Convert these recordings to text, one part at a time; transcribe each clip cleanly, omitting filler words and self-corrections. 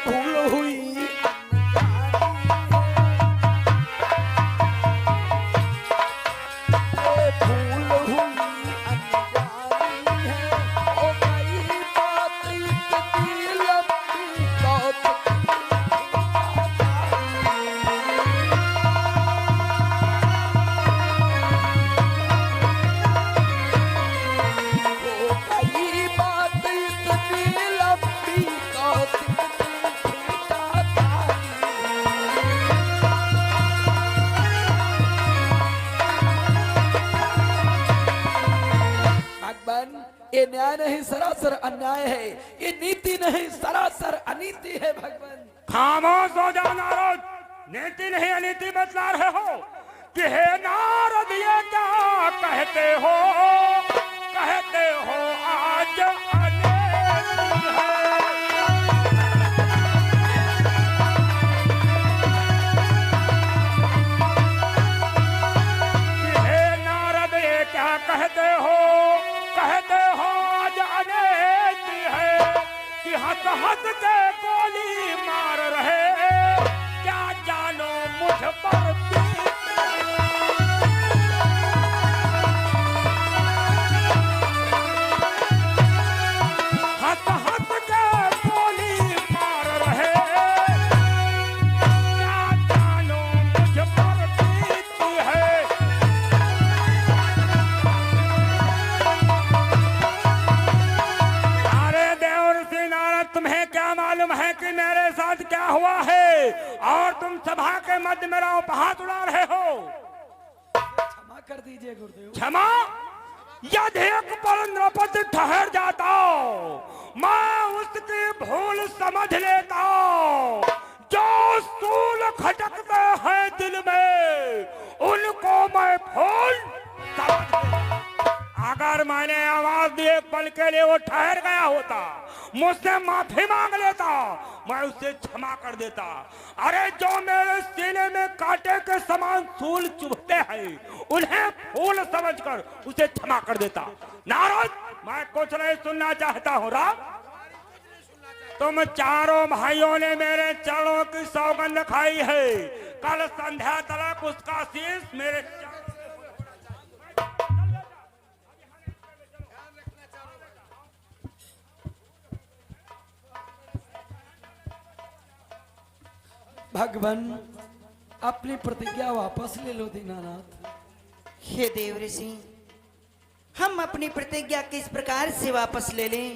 भूल हुई भूल हुई अनजानी है ओ भाई बात इतनी लंबी बहुत ओ भाई बात इतनी लंबी बहुत भगवान ये न्याय नहीं सरासर अन्याय है, ये नीति नहीं सरासर अनीति है। भगवान खामोश हो जाओ नारद, नीति नहीं अनीति बतला रहे हो कि हे नारद ये क्या कहते हो आज अनीति है। कि हे नारद ये क्या कहते हो आज अनीति है कि हंस हंस के गोली मार रहे क्या जानो मुझ पर बीत। हंस हंस के गोली मार रहे क्या जानो मुझ पर बीती है। अरे देवर्षि नारद, तुम्हें क्या मालूम है कि मेरे साथ क्या हुआ है और तुम सभा के मध्य मेरा उपहास उड़ा रहे हो। क्षमा कर दीजिए गुरुदेव। क्षमा? यदि एक पल नृपति ठहर जाता मैं उसकी भूल समझ लेता। जो सूल खटकते हैं दिल में उनको मैं फूल समझ लेता। अगर मैंने आवाज दी एक पल के लिए वो ठहर गया होता, मुझसे माफी मांग लेता, मैं उसे क्षमा कर देता। अरे जो मेरे सीने में कांटे के समान सूल चुभते हैं उन्हें फूल समझकर उसे क्षमा कर देता। नारद, मैं कुछ नहीं सुनना चाहता हूँ। राम, तुम चारों भाइयों ने मेरे चरणों की सौगंध खाई है। कल संध्या तक उसका शीश मेरे भगवान अपनी प्रतिज्ञा वापस ले लो दीनानाथ। हे देव ऋषि, हम अपनी प्रतिज्ञा किस प्रकार से वापस ले लें,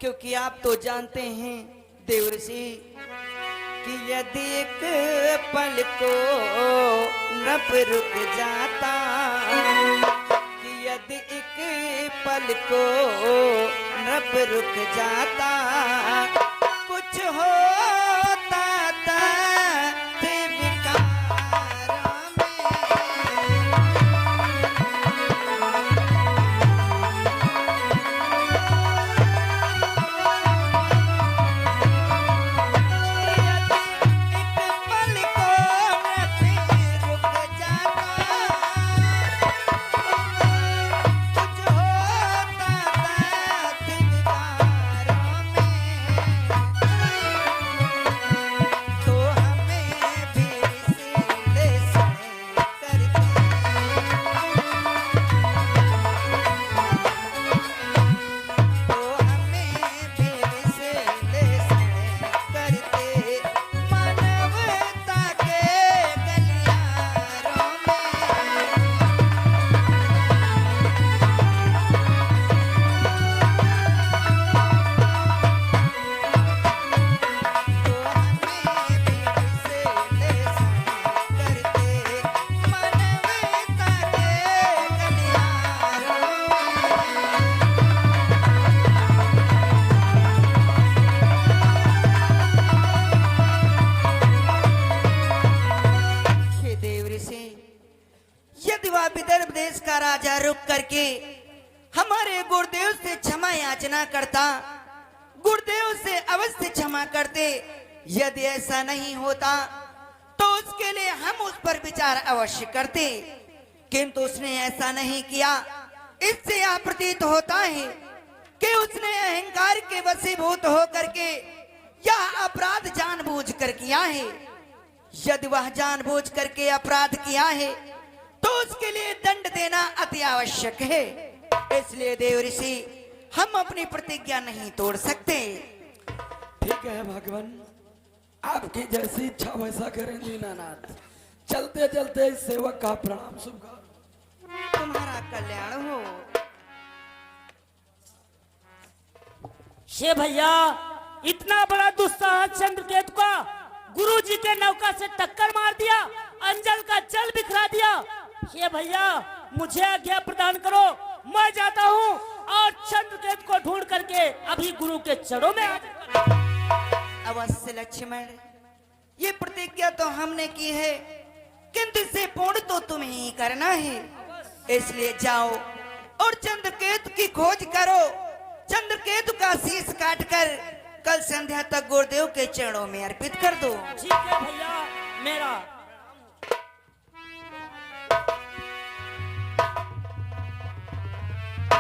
क्योंकि आप तो जानते हैं देव ऋषि कि यदि एक पल को नभ रुक जाता, कि यदि एक पल को नभ रुक जाता, कुछ होता था राजा रुक करके हमारे गुरुदेव से क्षमा याचना करता, गुरुदेव से अवश्य क्षमा करते। यदि ऐसा नहीं होता तो उसके लिए हम उस पर विचार अवश्य करते, किंतु उसने ऐसा नहीं किया। इससे यह प्रतीत होता है कि उसने अहंकार के वशीभूत होकर के यह अपराध कर किया है। यदि वह जानबूझ करके अपराध किया है तो उसके लिए दंड देना अति आवश्यक है। इसलिए देव ऋषि हम अपनी प्रतिज्ञा नहीं तोड़ सकते। ठीक है भगवान, आपकी जैसी इच्छा वैसा करें दीनानाथ। चलते चलते इस सेवक का प्रणाम स्वीकार। तुम्हारा कल्याण हो। शे भैया, इतना बड़ा दुस्साहस चंद्रकेतु का गुरुजी के नौका से टक्कर मार दिया, अंजल का जल बिखरा दिया। ये भैया मुझे आज्ञा प्रदान करो, मैं जाता हूँ और चंद्रकेतु को ढूंढ करके अभी गुरु के चरणों में अवश्य लक्ष्मण, ये प्रतिज्ञा तो हमने की है, किंतु इसे पूर्ण तो तुम्हें ही करना है। इसलिए जाओ और चंद्रकेतु की खोज करो। चंद्रकेतु का शीश काटकर कल संध्या तक गुरुदेव के चरणों में अर्पित कर दो। ठीक है भैया मेरा।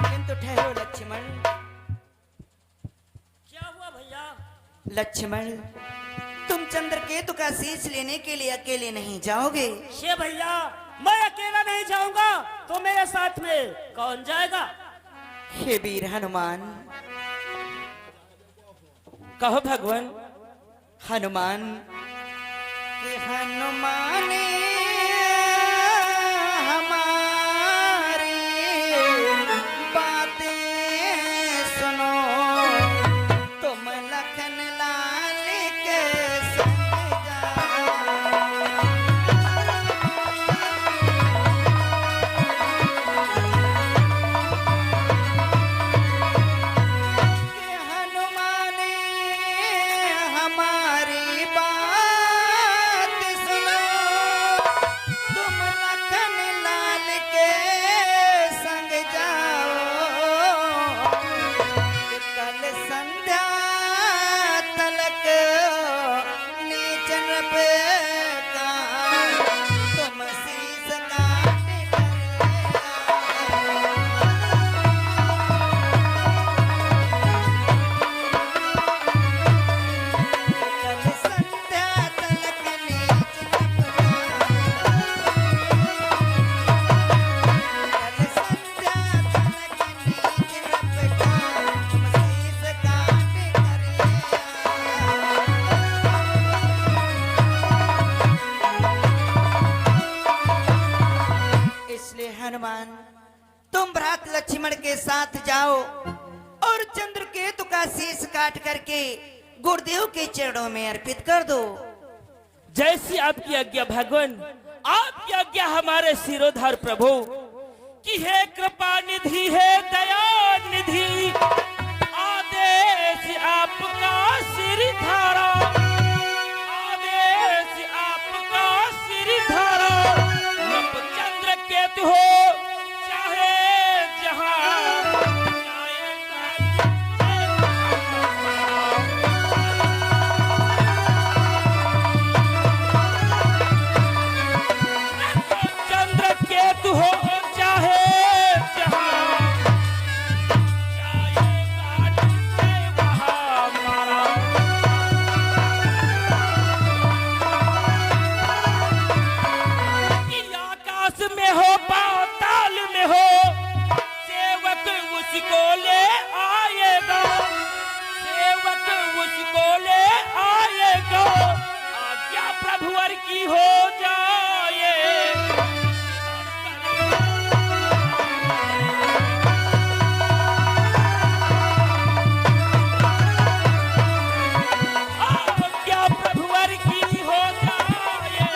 किंतु ठहरो लक्ष्मण। क्या हुआ भैया? लक्ष्मण, तुम चंद्रकेतु का शीश लेने के लिए अकेले नहीं जाओगे। शे भैया, मैं अकेला नहीं जाऊंगा तो मेरे साथ में कौन जाएगा? हे वीर हनुमान। कहो भगवान। हनुमान के हनुमान हमारी बातें सुनो, तुम लखन लाल के संग जाओ। के हनुमान हमारी बात सुनो, तुम लखन लाल के संग जाओ। कल संध्या तलक नीचन पे का तुम शीश काट कर कल संध्या तलक नीचन कल संध्या तलक नीचन का तुम शीश काट कर। इसलिए हनुमान, तुम भ्रात लक्ष्मण के साथ जाओ और चंद्रकेतु का शीश काट करके गुरुदेव के चरणों में अर्पित कर दो। जैसी आपकी आज्ञा भगवान। आपकी आज्ञा हमारे सिरोधार प्रभु कि हे कृपा निधि, है दया निधि, आदेश आपका सिरधारा, आदेश आपका सिरधारा। नभ चंद्रकेतु हो चाहे जहां, चंद्रकेतु हो चाहे जहां, जाएगा डूबे वहां मारा। कि आकाश में हो पाताल में हो, सेवक उसको ले आएगा, सेवक उसको ले आएगा। आज्ञा प्रभुवर की हो जाए। आज्ञा प्रभुवर की हो जाए।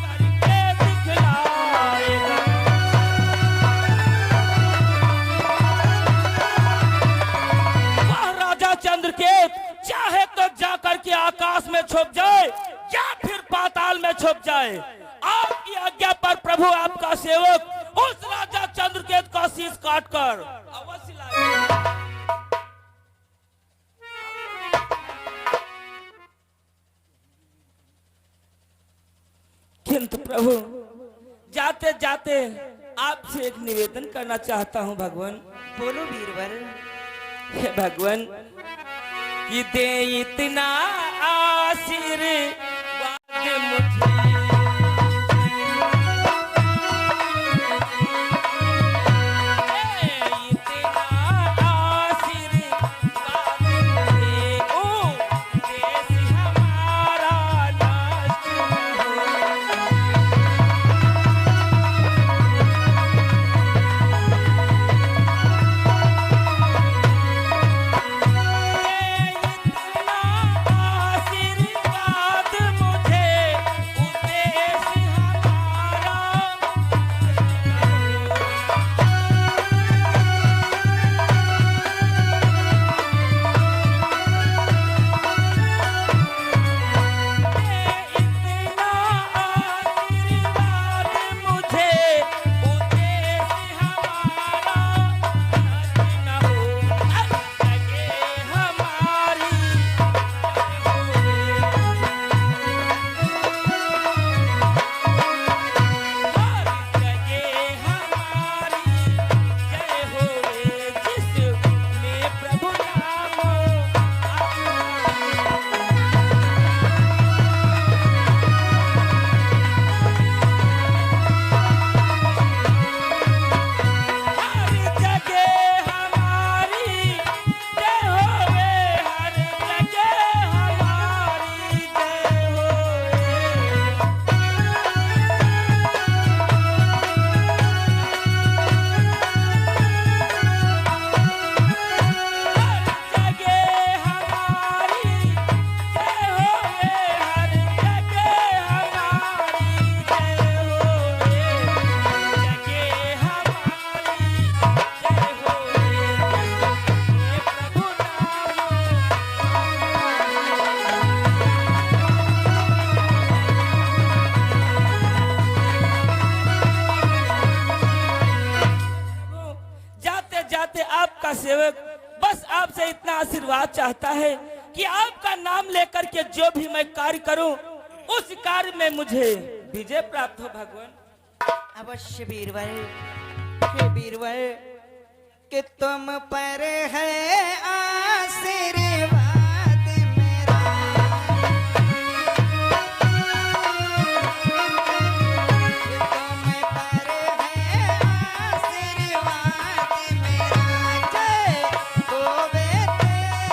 करके दिखलाएगा। वह राजा चंद्रकेतु चाहे तो जाकर के आकाश में छुप जाए या फिर पाताल में छुप जाए। आपकी आज्ञा पर प्रभु आपका सेवक उस राजा चंद्रकेतु का शीश काटकर अवश्य लाएगा। किंतु प्रभु, जाते जाते आपसे एक निवेदन करना चाहता हूँ भगवान। बोलो वीरवर। हे भगवान, कि दे इतना आशीर्वाद मुझे। सेवक बस आपसे इतना आशीर्वाद चाहता है कि आपका नाम लेकर के जो भी मैं कार्य करूं उस कार्य में मुझे विजय प्राप्त हो भगवान। अवश्य बीरबल, हे बीरबल कि तुम पर है आशीर्वाद मेरा, कि तुम पर है आशीर्वाद मेरा, जय होवे तेरी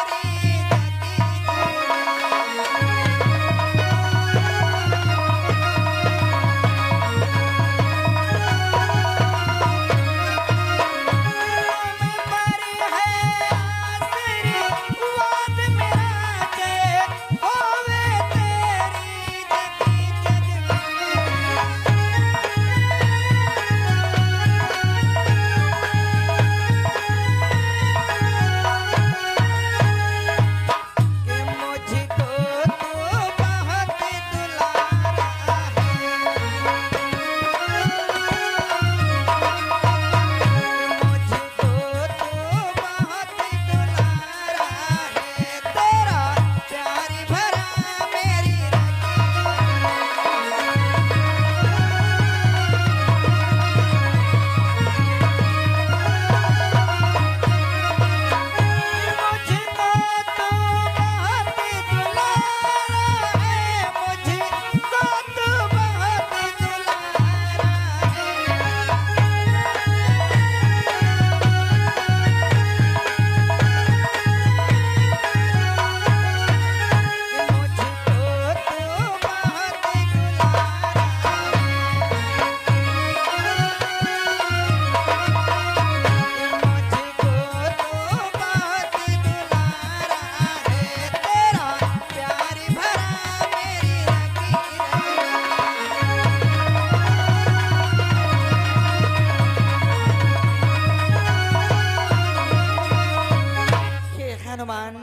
हनुमान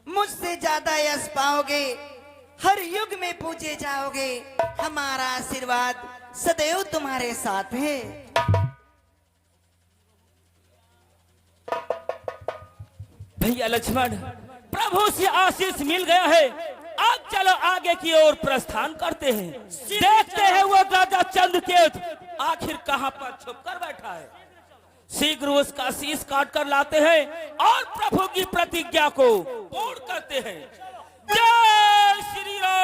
मुझसे ज्यादा यश पाओगे, हर युग में पूजे जाओगे, हमारा आशीर्वाद सदैव तुम्हारे साथ है। भैया लक्ष्मण, प्रभु से आशीष मिल गया है, अब चलो आगे की ओर प्रस्थान करते हैं। देखते हैं वो राजा चंद्रकेतु आखिर कहां पर छुपकर बैठा है। शीघ्र उसका शीश काट कर लाते हैं और प्रभु की प्रतिज्ञा को पूर्ण करते हैं। जय श्री राम।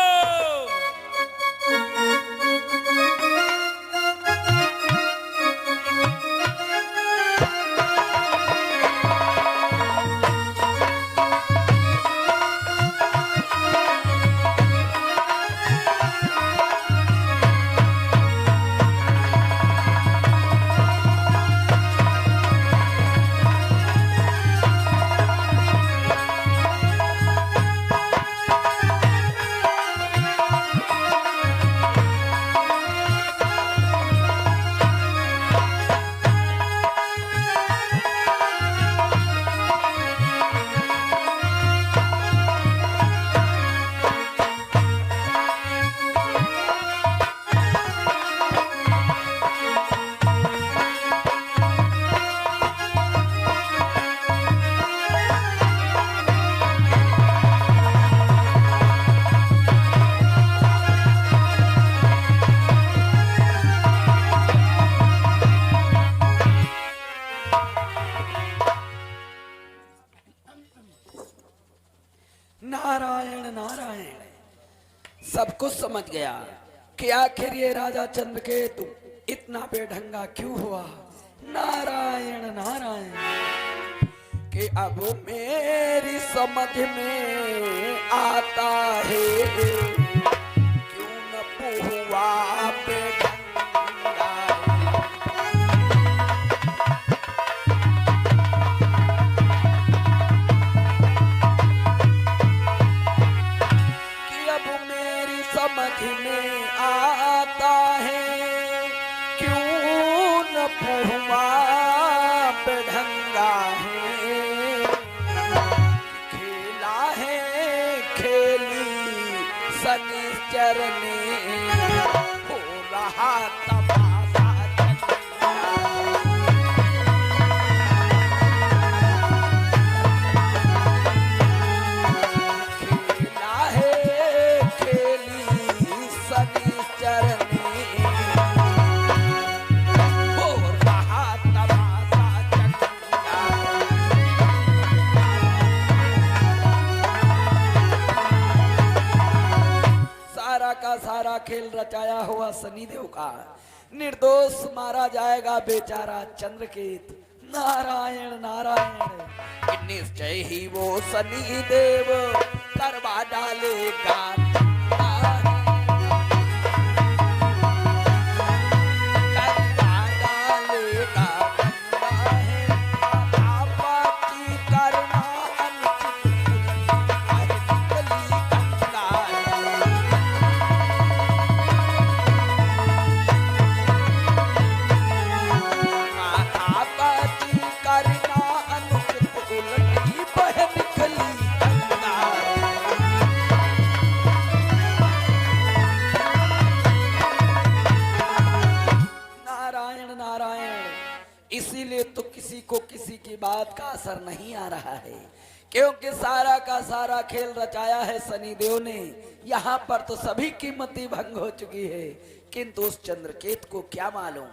नारायण नारायण। सब कुछ समझ गया कि आखिर ये राजा चंद्रकेतु इतना बेढंगा क्यों हुआ। नारायण नारायण। कि अब मेरी समझ में आता है क्यों न हुआ बेढंगा। समझ में आता है क्यों न हुआ बेढंगा है। खेला है खेली शनिश्चर ने हो रहा तमाशा का सारा खेल रचाया हुआ शनिदेव का निर्दोष मारा जाएगा बेचारा चंद्रकेतु। नारायण नारायण। निश्चय ही वो शनिदेव करवा डालेगा। इसीलिए तो किसी को किसी की बात का असर नहीं आ रहा है, क्योंकि सारा का सारा खेल रचाया है शनिदेव ने। यहाँ पर तो सभी की मति भंग हो चुकी है, किंतु उस चंद्रकेतु को क्या मालूम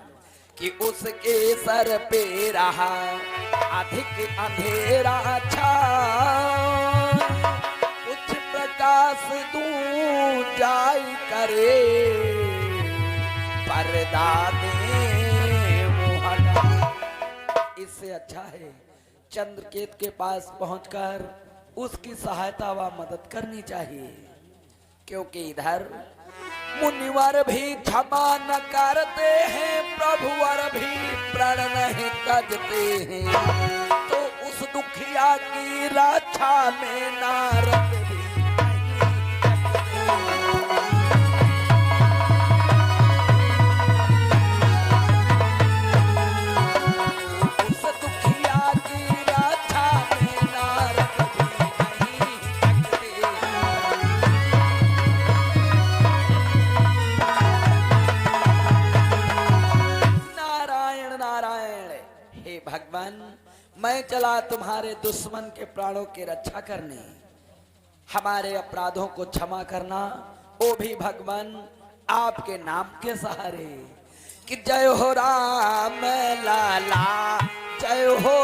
कि उसके सर पे रहा अधिक अंधेरा छा। कुछ प्रकाश दूं जाई करे पर्दा दे। इससे अच्छा है चंद्रकेतु के पास पहुंचकर उसकी सहायता व मदद करनी चाहिए, क्योंकि इधर मुनिवर भी क्षमा न करते हैं, प्रभुवर भी प्रण नहीं तजते हैं। तो उस दुखिया की रक्षा में नारद भी भगवान, मैं चला तुम्हारे दुश्मन के प्राणों की रक्षा करने, हमारे अपराधों को क्षमा करना, वो भी भगवान आपके नाम के सहारे। कि जय हो राम लाला, जय हो